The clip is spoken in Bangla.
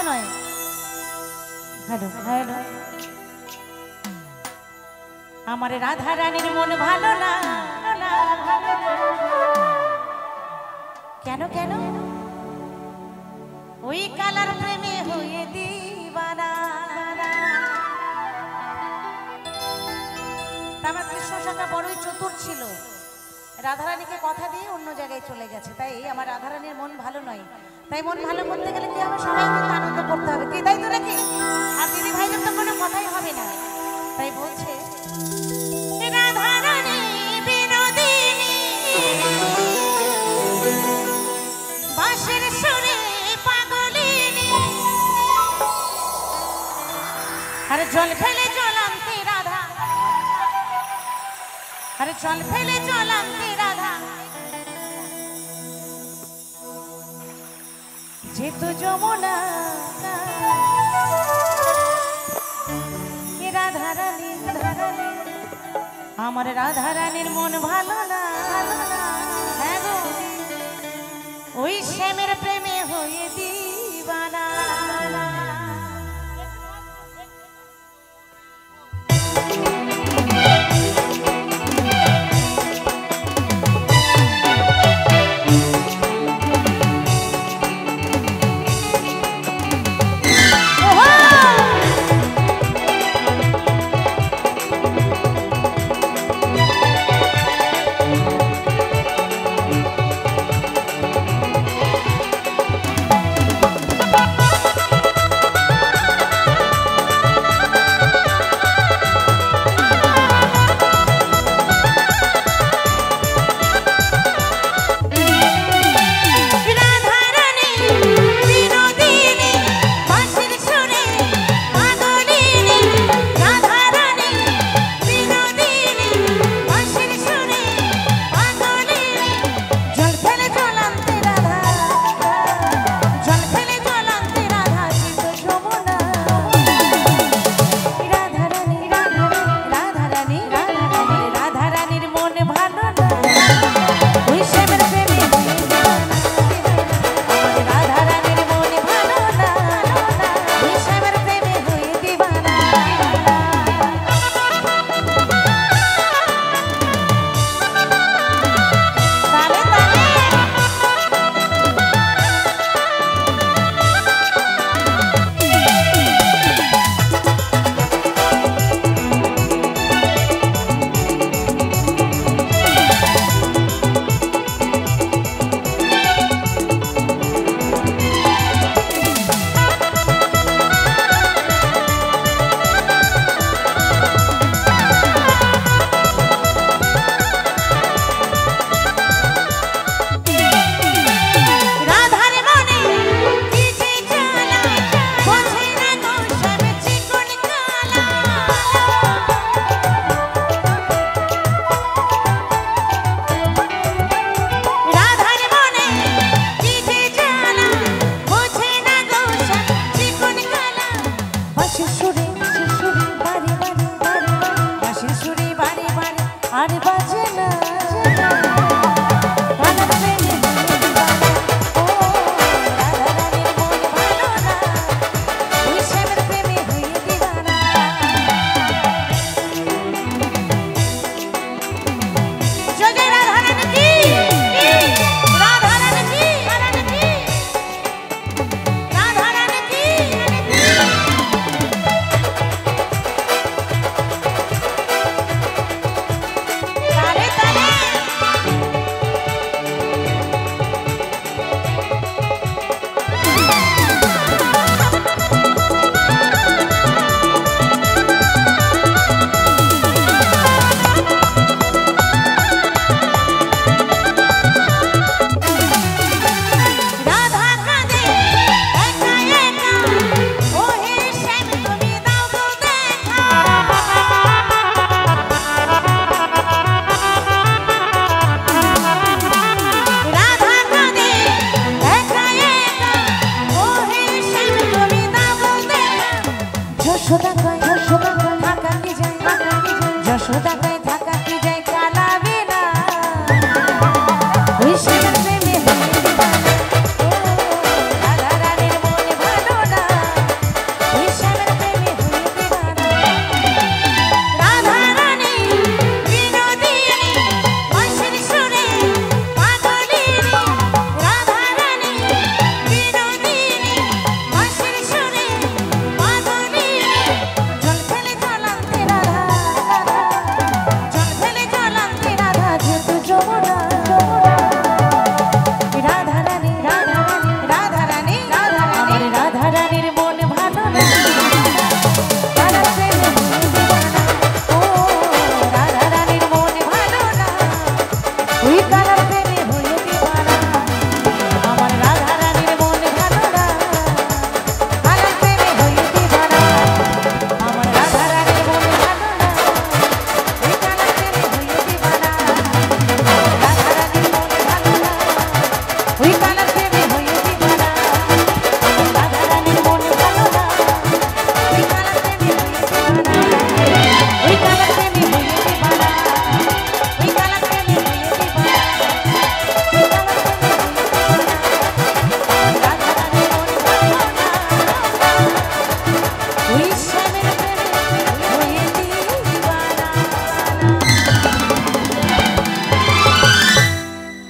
নয়। হ্যালো হ্যালো, আমার রাধা রানীর মন ভালো না। কেন কেন? ওই কালার প্রেমে হয়ে দিবানা। আমার কৃষ্ণ শাখা বড়ই চতুর ছিল, রাধারানীকে কথা দিয়ে অন্য জায়গায় চলে গেছে। তাই আমার রাধারানীর মন ভালো নয়। তাই মন ভালো করতে গেলে কি হবে? সবাই কিন্তু আনন্দ করতে হবে, কি তাই তো নাকি? আর দিদি ভাইদের তো কোনো কথাই হবে না। তাই বলছে রাধারানী বিনোদিনী, বাঁশির সুরে পাগলিনী, আরে জল ফেলে জলান্তি রাধা, আরে জল ফেলে জলান্তি রাধা, যেত যমুনা রাধারানী। আমার রাধারানীর মন ভালো না। হ্যাঁ গো, ওই শ্যামের প্রেমে হয়ে দিবানা। Shoda